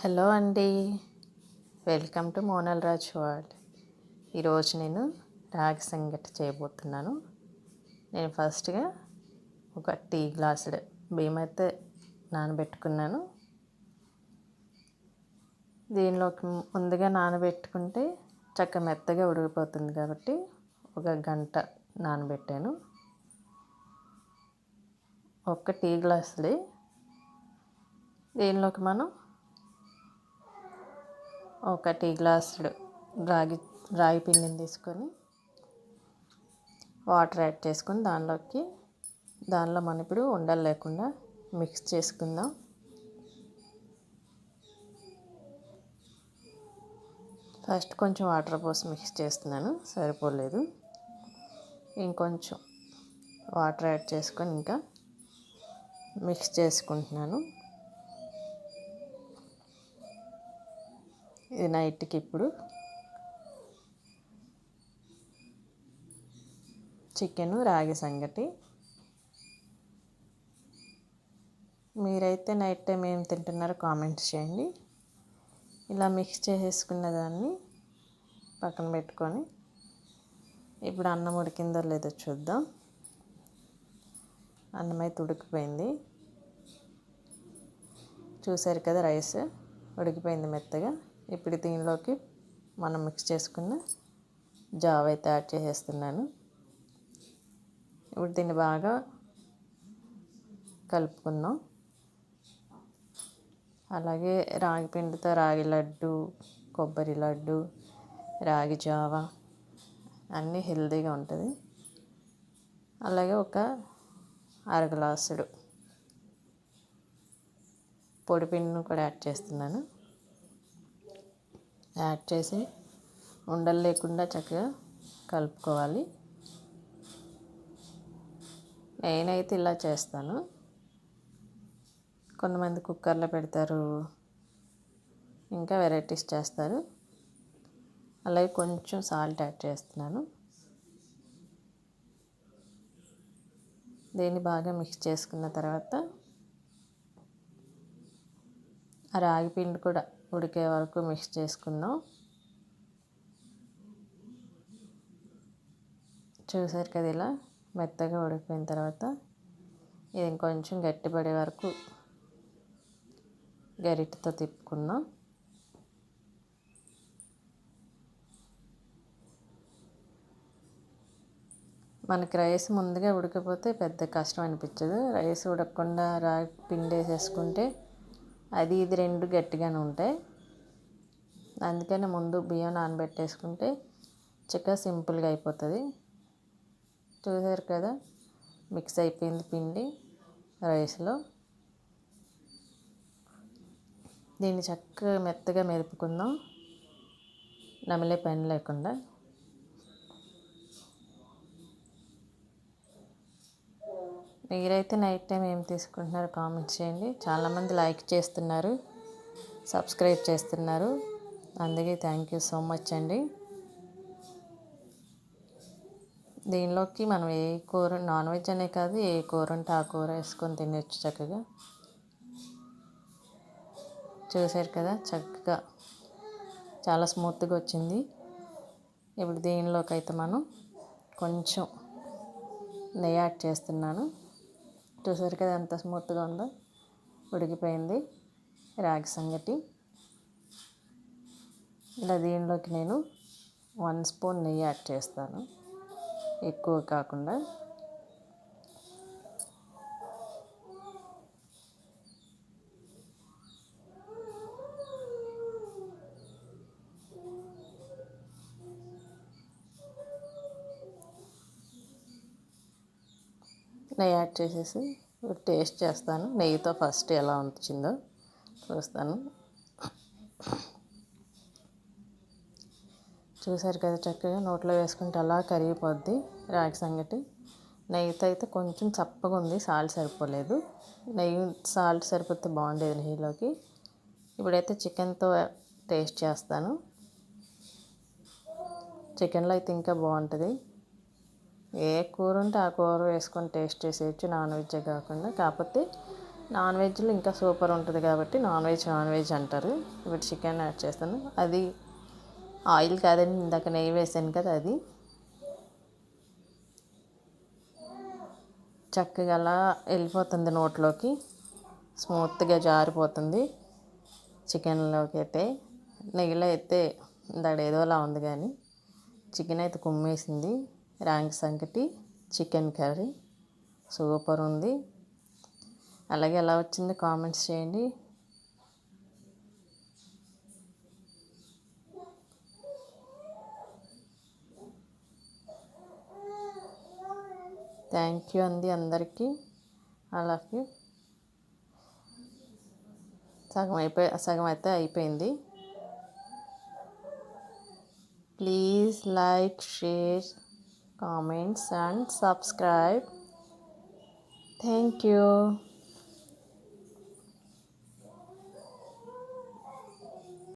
Hello అండి, welcome to Monal Raj world. ఈరోజు నేను రాగి సంగటి చేయబోతున్నాను. నేను ఫస్ట్గా ఒక టీ గ్లాసుడు బియ్యం అయితే నానబెట్టుకున్నాను. దీనిలోకి ముందుగా నానబెట్టుకుంటే చక్క మెత్తగా ఉడికిపోతుంది కాబట్టి ఒక గంట నానబెట్టాను. ఒక టీ గ్లాసుది. దీనిలోకి మనం ఒక టీ గ్లాసుడు రాగి పిండిని తీసుకొని వాటర్ యాడ్ చేసుకొని దానిలో మనం ఇప్పుడు ఉండలు లేకుండా మిక్స్ చేసుకుందాం. ఫస్ట్ కొంచెం వాటర్ పోసి మిక్స్ చేస్తున్నాను, సరిపోలేదు. ఇంకొంచెం వాటర్ యాడ్ చేసుకొని ఇంకా మిక్స్ చేసుకుంటున్నాను. ఇది నైట్కి ఇప్పుడు చికెను రాగి సంగటి. మీరైతే నైట్ టైం ఏం తింటున్నారో కామెంట్స్ చేయండి. ఇలా మిక్స్ చేసేసుకున్న దాన్ని పక్కన పెట్టుకొని ఇప్పుడు అన్నం ఉడికిందో లేదో చూద్దాం. అన్నం అయితే ఉడికిపోయింది, చూసారు కదా. రైస్ ఉడికిపోయింది మెత్తగా. ఇప్పుడు దీనిలోకి మనం మిక్స్ చేసుకున్న జావ అయితే యాడ్ చేసేస్తున్నాను. ఇప్పుడు దీన్ని బాగా కలుపుకుందాం. అలాగే రాగి పిండితో రాగి లడ్డు, కొబ్బరి లడ్డు, రాగి జావ అన్నీ హెల్తీగా ఉంటుంది. అలాగే ఒక అర గ్లాసుడు పొడి పిండిని కూడా యాడ్ చేస్తున్నాను. యాడ్ చేసి ఉండలు లేకుండా చక్కగా కలుపుకోవాలి. నేనైతే ఇలా చేస్తాను. కొంతమంది కుక్కర్లో పెడతారు, ఇంకా వెరైటీస్ చేస్తారు. అలాగే కొంచెం సాల్ట్ యాడ్ చేస్తున్నాను. దీన్ని బాగా మిక్స్ చేసుకున్న తర్వాత ఆ రాగి పిండి కూడా ఉడికే వరకు మిక్స్ చేసుకుందాం. చూసారు కదా, ఇలా మెత్తగా ఉడికిపోయిన తర్వాత ఇది ఇంకొంచెం గట్టిపడే వరకు గరిటెతో తిప్పుకుందాం. మనకి రైస్ ముందుగా ఉడికిపోతే పెద్ద కష్టం అనిపించదు. రైస్ ఉడకకుండా రాగి పిండి వేసేసుకుంటే అది ఇది రెండు గట్టిగానే ఉంటాయి. అందుకని ముందు బియ్యం నానబెట్టేసుకుంటే చక్కగా సింపుల్గా అయిపోతుంది. చూసారు కదా, మిక్స్ అయిపోయింది పిండి రైస్లో. దీన్ని చక్కగా మెత్తగా మెరుపుకుందాం, నమిలే పని లేకుండా. మీరైతే నైట్ టైం ఏం తీసుకుంటున్నారో కామెంట్స్ చేయండి. చాలామంది లైక్ చేస్తున్నారు, సబ్స్క్రైబ్ చేస్తున్నారు, అందుకే థ్యాంక్ యూ సో మచ్ అండి. దీనిలోకి మనం ఏ కూర, నాన్ వెజ్ అనే కాదు, ఏ కూర ఉంటే ఆ కూర వేసుకొని తినచ్చు చక్కగా. చూసారు కదా, చక్కగా చాలా స్మూత్గా వచ్చింది. ఇప్పుడు దీనిలోకి అయితే మనం కొంచెం నెయ్యి యాడ్ చేస్తున్నాను. చూసారు కదా ఎంత స్మూత్గా ఉందో. ఉడికిపోయింది రాగి సంగటి. ఇలా దీనిలోకి నేను 1 స్పూన్ నెయ్యి యాడ్ చేస్తాను, ఎక్కువ కాకుండా. నెయ్యి యాడ్ చేసేసి టేస్ట్ చేస్తాను. నెయ్యితో ఫస్ట్ ఎలా వచ్చిందో చూస్తాను. చూసారు కదా, చక్కగా నోట్లో వేసుకుంటే అలా కరిగిపోద్ది రాగి సంగటి. నెయ్యితో అయితే కొంచెం చప్పగా ఉంది, సాల్ట్ సరిపోలేదు. నెయ్యి సాల్ట్ సరిపోతే బాగుండేది నెయ్యిలోకి. ఇప్పుడైతే చికెన్తో టేస్ట్ చేస్తాను. చికెన్లో అయితే ఇంకా బాగుంటుంది. ఏ కూర ఉంటే ఆ కూర వేసుకొని టేస్ట్ చేసేయచ్చు, నాన్ వెజ్ కాకుండా. కాకపోతే నాన్ వెజ్లో ఇంకా సూపర్ ఉంటుంది కాబట్టి నాన్ వెజ్ అంటారు. ఇప్పుడు చికెన్ యాడ్ చేస్తాను. అది ఆయిల్ కాదండి, ఇందాక నెయ్యి వేసాను కదా, అది చక్కగా అలా వెళ్ళిపోతుంది నోట్లోకి, స్మూత్గా జారిపోతుంది. చికెన్లోకి అయితే నెయ్యిలో అయితే ఏదోలా ఉంది, కానీ చికెన్ అయితే కుమ్మేసింది. రాగి సంకటి చికెన్ కర్రీ సూపర్ ఉంది. అలాగే ఎలా వచ్చిందో కామెంట్స్ చేయండి. థ్యాంక్ యూ అండి అందరికీ. అలాగే సగం అయితే అయిపోయింది. Please like, share, comments and subscribe. Thank you.